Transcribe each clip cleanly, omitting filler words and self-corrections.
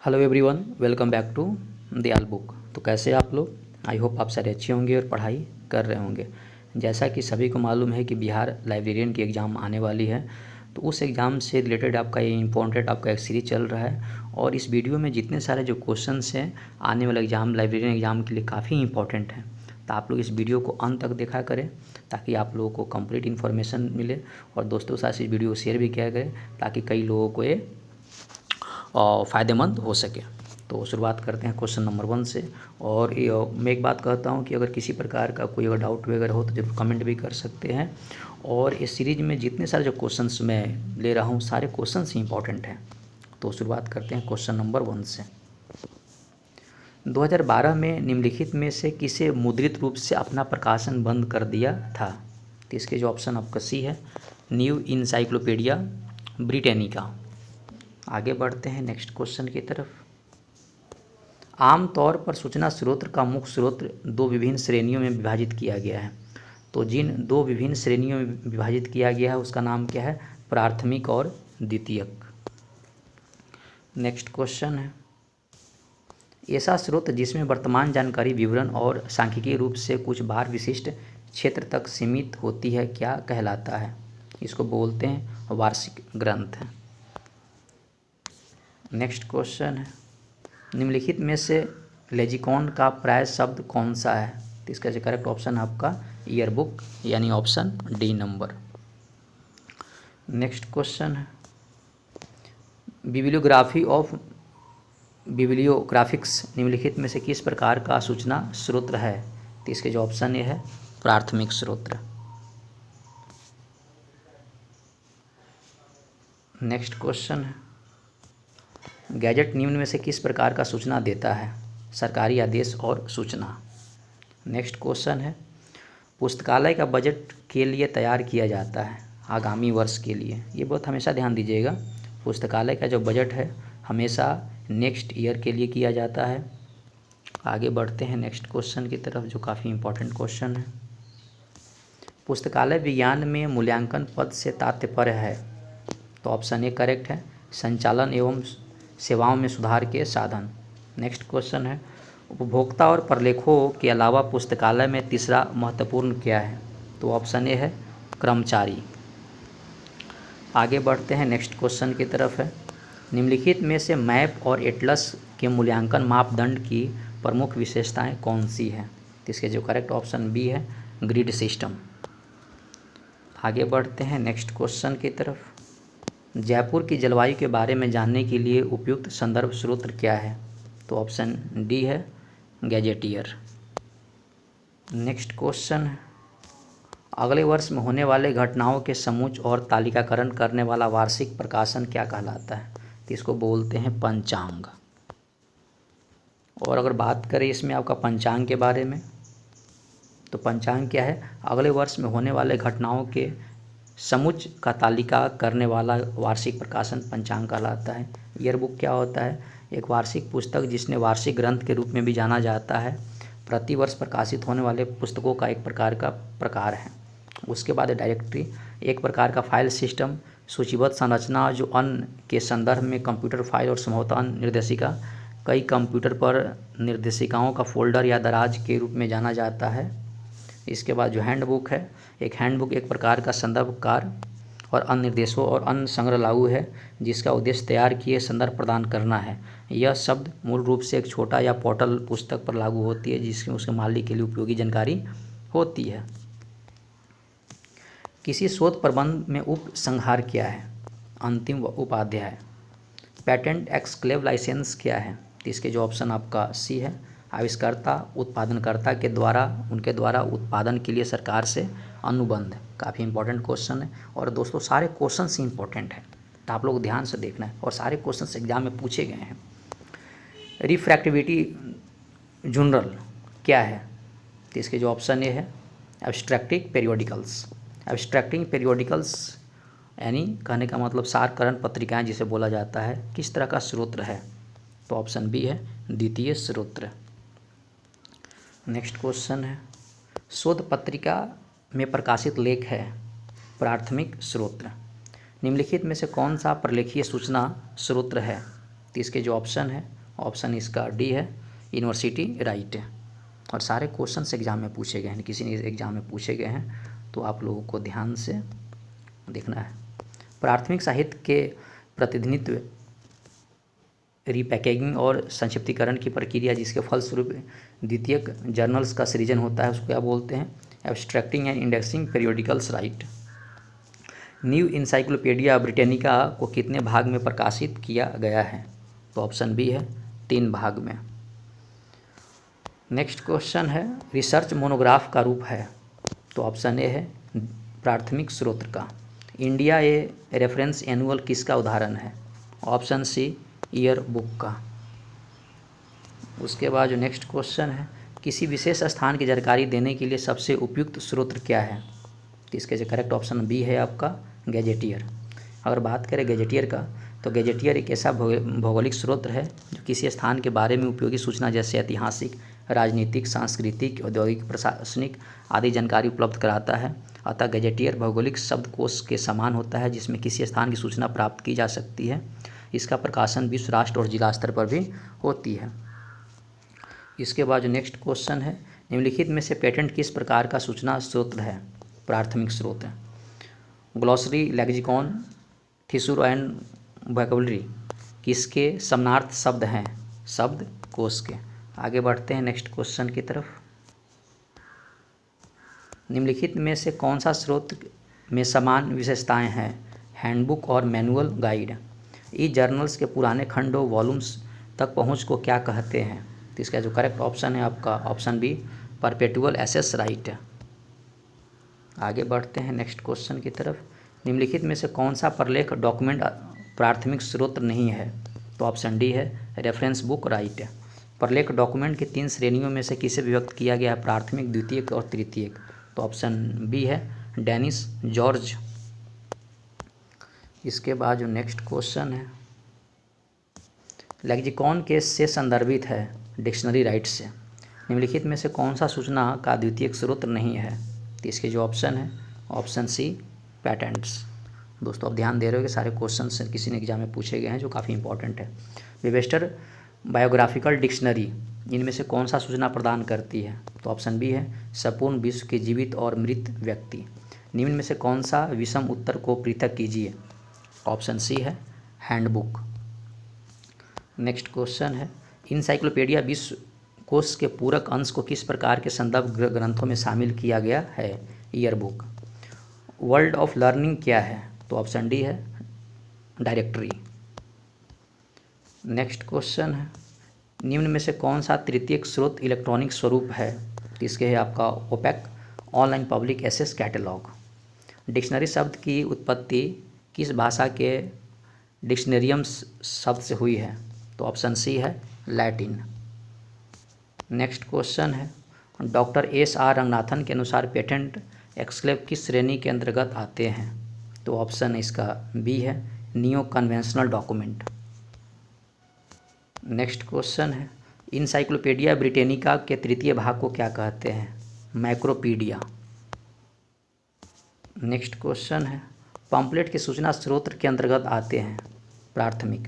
Hello everyone, welcome back to Dayal book. तो कैसे आप लोग? आई होप आप सारे अच्छे होंगे और पढ़ाई कर रहे होंगे। जैसा कि सभी को मालूम है कि बिहार लाइब्रेरियन की एग्ज़ाम आने वाली है, तो उस एग्ज़ाम से रिलेटेड आपका ये इम्पोर्टेंट आपका एक सीरीज चल रहा है। और इस वीडियो में जितने सारे जो क्वेश्चंस हैं आने वाले एग्ज़ाम लाइब्रेरियन एग्ज़ाम के लिए काफ़ी इंपॉर्टेंट हैं। तो आप लोग इस वीडियो को अंत तक देखा करें ताकि आप लोगों को कंप्लीट इन्फॉर्मेशन मिले, और दोस्तों के साथ इस वीडियो को शेयर भी किया करें ताकि कई लोगों को ये फ़ायदेमंद हो सके। तो शुरुआत करते हैं क्वेश्चन नंबर 1 से। और मैं एक बात कहता हूँ कि अगर किसी प्रकार का कोई अगर डाउट वगैरह हो तो जरूर कमेंट भी कर सकते हैं। और इस सीरीज में जितने सारे जो क्वेश्चंस मैं ले रहा हूँ सारे क्वेश्चंस ही इंपॉर्टेंट हैं। तो शुरुआत करते हैं क्वेश्चन नंबर 1 से। 2012 में निम्नलिखित में से किसे मुद्रित रूप से अपना प्रकाशन बंद कर दिया था? तो इसके जो ऑप्शन आपका सी है, न्यू इनसाइक्लोपीडिया ब्रिटेनिका। आगे बढ़ते हैं नेक्स्ट क्वेश्चन की तरफ। आमतौर पर सूचना स्रोत का मुख्य स्रोत दो विभिन्न श्रेणियों में विभाजित किया गया है। तो जिन दो विभिन्न श्रेणियों में विभाजित किया गया है उसका नाम क्या है? प्राथमिक और द्वितीयक। नेक्स्ट क्वेश्चन है, ऐसा स्रोत जिसमें वर्तमान जानकारी विवरण और सांख्यिकीय रूप से कुछ बार विशिष्ट क्षेत्र तक सीमित होती है क्या कहलाता है? इसको बोलते हैं वार्षिक ग्रंथ। नेक्स्ट क्वेश्चन है, निम्नलिखित में से लेजिकॉन का प्राय शब्द कौन सा है? तो इसका जो करेक्ट ऑप्शन है आपका ईयर बुक, यानी option D number. Next question है, बिब्लियोग्राफी ऑफ बिब्लियोग्राफिक्स निम्नलिखित में से किस प्रकार का सूचना स्रोत है? तो इसके जो ऑप्शन ये है प्राथमिक स्रोत। नेक्स्ट क्वेश्चन है, गैजेट निम्न में से किस प्रकार का सूचना देता है? सरकारी आदेश और सूचना। नेक्स्ट क्वेश्चन है, पुस्तकालय का बजट के लिए तैयार किया जाता है आगामी वर्ष के लिए। ये बहुत हमेशा ध्यान दीजिएगा, पुस्तकालय का जो बजट है हमेशा नेक्स्ट ईयर के लिए किया जाता है। आगे बढ़ते हैं नेक्स्ट क्वेश्चन की तरफ जो काफ़ी इंपॉर्टेंट क्वेश्चन है। पुस्तकालय विज्ञान में मूल्यांकन पद से तात्पर्य है? तो ऑप्शन ए करेक्ट है, संचालन एवं सेवाओं में सुधार के साधन। नेक्स्ट क्वेश्चन है, उपभोक्ता और प्रलेखों के अलावा पुस्तकालय में तीसरा महत्वपूर्ण क्या है? तो ऑप्शन ए है कर्मचारी। आगे बढ़ते हैं नेक्स्ट क्वेश्चन की तरफ है, निम्नलिखित में से मैप और एटलस के मूल्यांकन मापदंड की प्रमुख विशेषताएं कौन सी हैं? तो इसके जो करेक्ट ऑप्शन बी है ग्रिड सिस्टम। आगे बढ़ते हैं नेक्स्ट क्वेश्चन की तरफ, जयपुर की जलवायु के बारे में जानने के लिए उपयुक्त संदर्भ स्रोत क्या है? तो ऑप्शन डी है गैजेटियर। नेक्स्ट क्वेश्चन है, अगले वर्ष में होने वाले घटनाओं के समूच और तालिकाकरण करने वाला वार्षिक प्रकाशन क्या कहलाता है? तो इसको बोलते हैं पंचांग। और अगर बात करें इसमें आपका पंचांग के बारे में, तो पंचांग क्या है? अगले वर्ष में होने वाले घटनाओं के समुच का तालिका करने वाला वार्षिक प्रकाशन पंचांग कहलाता है। ईयर बुक क्या होता है? एक वार्षिक पुस्तक जिसने वार्षिक ग्रंथ के रूप में भी जाना जाता है, प्रतिवर्ष प्रकाशित होने वाले पुस्तकों का एक प्रकार का प्रकार है। उसके बाद डायरेक्टरी, एक प्रकार का फाइल सिस्टम, सूचीबद्ध संरचना जो अन्य के संदर्भ में कंप्यूटर फाइल और संभवतः अन्य निर्देशिका, कई कंप्यूटर पर निर्देशिकाओं का फोल्डर या दराज के रूप में जाना जाता है। इसके बाद जो हैंडबुक है, एक हैंडबुक एक प्रकार का संदर्भ कार्य और अन्य निर्देशों और अन्य संग्रह लागू है जिसका उद्देश्य तैयार किए संदर्भ प्रदान करना है। यह शब्द मूल रूप से एक छोटा या पोर्टल पुस्तक पर लागू होती है जिसमें उसके मालिक के लिए उपयोगी जानकारी होती है। किसी शोध प्रबंध में उपसंहार क्या है? अंतिम उपाध्याय। पेटेंट एक्सक्लेव लाइसेंस क्या है? तो इसके जो ऑप्शन आपका सी है, आविष्कर्ता उत्पादनकर्ता के द्वारा उनके द्वारा उत्पादन के लिए सरकार से अनुबंध। काफ़ी इंपॉर्टेंट क्वेश्चन है और दोस्तों सारे क्वेश्चन ही इंपॉर्टेंट है, तो आप लोग ध्यान से देखना है और सारे क्वेश्चन एग्जाम में पूछे गए हैं। रिफ्रैक्टिविटी जनरल क्या है? तो इसके जो ऑप्शन ए है एब्स्ट्रैक्टिंग पेरियोडिकल्स। एब्स्ट्रैक्टिंग पेरियोडिकल्स यानी कहने का मतलब सारकरण पत्रिकाएं जिसे बोला जाता है, किस तरह का स्रोत है? तो ऑप्शन बी है द्वितीय स्रोत। नेक्स्ट क्वेश्चन है, शोध पत्रिका में प्रकाशित लेख है प्राथमिक स्रोत। निम्नलिखित में से कौन सा प्रलेखीय सूचना स्रोत है? तो इसके जो ऑप्शन है ऑप्शन इसका डी है, यूनिवर्सिटी राइट है। और सारे क्वेश्चंस एग्जाम में पूछे गए हैं, किसी ने एग्जाम में पूछे गए हैं, तो आप लोगों को ध्यान से देखना है। प्राथमिक साहित्य के प्रतिनिधित्व, रीपैकेजिंग और संक्षिप्तीकरण की प्रक्रिया जिसके फलस्वरूप द्वितीयक जर्नल्स का सृजन होता है उसको क्या बोलते हैं? Abstracting and indexing periodicals right. New encyclopedia Britannica को कितने भाग में प्रकाशित किया गया है? तो ऑप्शन बी है 3 भाग में। नेक्स्ट क्वेश्चन है, रिसर्च मोनोग्राफ का रूप है? तो ऑप्शन ए है प्राथमिक स्रोत का। इंडिया ए रेफरेंस एनुअल किसका उदाहरण है? ऑप्शन सी ईयर बुक का। उसके बाद जो नेक्स्ट क्वेश्चन है, किसी विशेष स्थान की जानकारी देने के लिए सबसे उपयुक्त स्रोत क्या है? तो इसके जो करेक्ट ऑप्शन बी है आपका गैजेटियर। अगर बात करें गैजेटियर का, तो गैजेटियर एक ऐसा भौगोलिक स्रोत है जो किसी स्थान के बारे में उपयोगी सूचना जैसे ऐतिहासिक, राजनीतिक, सांस्कृतिक, औद्योगिक, प्रशासनिक आदि जानकारी उपलब्ध कराता है। अतः गैजेटियर भौगोलिक शब्दकोश के समान होता है जिसमें किसी स्थान की सूचना प्राप्त की जा सकती है। इसका प्रकाशन विश्व, राष्ट्र और जिला स्तर पर भी होती है। इसके बाद जो नेक्स्ट क्वेश्चन है, निम्नलिखित में से पेटेंट किस प्रकार का सूचना स्रोत है? प्राथमिक स्रोत है। ग्लॉसरी, लेक्सिकॉन, थिसूर एंड वोकैबुलरी किसके समानार्थ शब्द हैं? शब्द कोश के। आगे बढ़ते हैं नेक्स्ट क्वेश्चन की तरफ। निम्नलिखित में से कौन सा स्रोत में समान विशेषताएं हैं? हैंडबुक और मैनुअल गाइड। ई जर्नल्स के पुराने खंडों, वॉल्यूम्स तक पहुंच को क्या कहते हैं? तो इसका जो करेक्ट ऑप्शन है आपका option B perpetual access right है। आगे बढ़ते हैं नेक्स्ट क्वेश्चन की तरफ। निम्नलिखित में से कौन सा प्रलेख डॉक्यूमेंट प्राथमिक स्रोत नहीं है? तो ऑप्शन डी है रेफरेंस बुक राइट है। प्रलेख डॉक्यूमेंट की 3 श्रेणियों में से किसे विभक्त किया गया है? प्राथमिक, द्वितीयक और तृतीयक। तो ऑप्शन बी है डेनिस जॉर्ज। इसके बाद जो नेक्स्ट क्वेश्चन है, लेक्सिकॉन के से संदर्भित है डिक्शनरी राइट से। निम्नलिखित में से कौन सा सूचना का द्वितीयक स्रोत नहीं है? तो इसके जो ऑप्शन है ऑप्शन सी पैटेंट्स। दोस्तों आप ध्यान दे रहे हो कि सारे क्वेश्चन किसी ने एग्जाम में पूछे गए हैं जो काफ़ी इंपॉर्टेंट है। वेबस्टर बायोग्राफिकल डिक्शनरी इनमें से कौन सा सूचना प्रदान करती है? तो ऑप्शन बी है संपूर्ण विश्व के जीवित और मृत व्यक्ति। निम्न में से कौन सा विषम उत्तर को पृथक कीजिए? ऑप्शन सी है हैंडबुक। नेक्स्ट क्वेश्चन है, इंसाइक्लोपीडिया विश्व कोश के पूरक अंश को किस प्रकार के संदर्भ ग्रंथों में शामिल किया गया है? Year book. World of learning क्या है? तो ऑप्शन डी है डायरेक्टरी। नेक्स्ट क्वेश्चन है, निम्न में से कौन सा तृतीयक स्रोत इलेक्ट्रॉनिक स्वरूप है? तो इसके है आपका OPAC online public access catalogue. Dictionary शब्द की उत्पत्ति किस भाषा के डिक्शनरियम शब्द से हुई है? तो ऑप्शन सी है लैटिन। नेक्स्ट क्वेश्चन है, डॉक्टर एस.आर. रंगनाथन के अनुसार पेटेंट एक्सक्लेव किस श्रेणी के अंतर्गत आते हैं? तो ऑप्शन इसका बी है neo conventional document. Next question है, इंसाइक्लोपीडिया ब्रिटेनिका के तृतीय भाग को क्या कहते हैं? मैक्रोपीडिया। नेक्स्ट क्वेश्चन है, पम्पलेट के सूचना स्रोत के अंतर्गत आते हैं? प्राथमिक।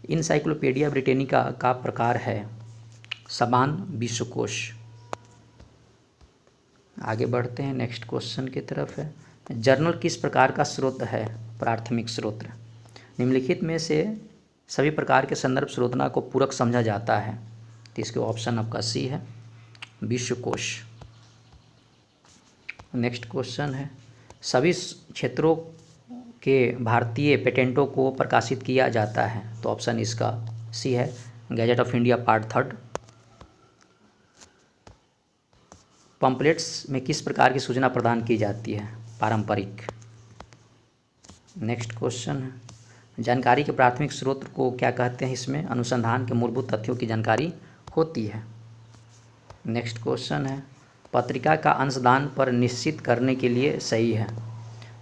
इंसाइक्लोपीडिया ब्रिटेनिका का प्रकार है समान विश्वकोश। आगे बढ़ते हैं नेक्स्ट क्वेश्चन की तरफ है, जर्नल किस प्रकार का स्रोत है? प्राथमिक स्रोत। निम्नलिखित में से सभी प्रकार के संदर्भ स्रोतना को पूरक समझा जाता है? तो इसके ऑप्शन आपका सी है विश्वकोश। नेक्स्ट क्वेश्चन है, सभी क्षेत्रों के भारतीय पेटेंटों को प्रकाशित किया जाता है? तो ऑप्शन इसका सी है gadget of India part 3। Pamphlets में किस प्रकार की सूचना प्रदान की जाती है? पारंपरिक। नेक्स्ट क्वेश्चन है, जानकारी के प्राथमिक स्रोत को क्या कहते हैं? इसमें अनुसंधान के मूलभूत तथ्यों की जानकारी होती है। नेक्स्ट क्वेश्चन है, पत्रिका का अंशदान पर निश्चित करने के लिए सही है?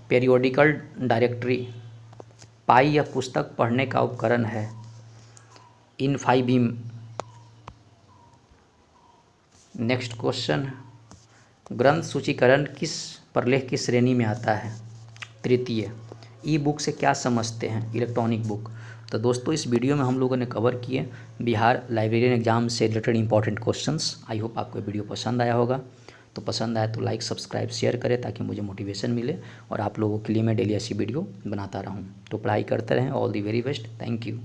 Periodical directory. पाई यह पुस्तक पढ़ने का उपकरण है? इनफाईबीम। नेक्स्ट क्वेश्चन है, ग्रंथ सूचीकरण किस प्रलेख की श्रेणी में आता है? तृतीय। ई बुक से क्या समझते हैं? Electronic book. तो दोस्तों इस वीडियो में हम लोगों ने कवर किए बिहार लाइब्रेरियन एग्जाम से related important questions. I hope आपको वीडियो पसंद आया होगा। तो पसंद आया तो लाइक सब्सक्राइब शेयर करें ताकि मुझे मोटिवेशन मिले और आप लोगों के लिए मैं डेली ऐसी वीडियो बनाता रहूं। तो पढ़ाई करते रहें। All the very best. Thank you.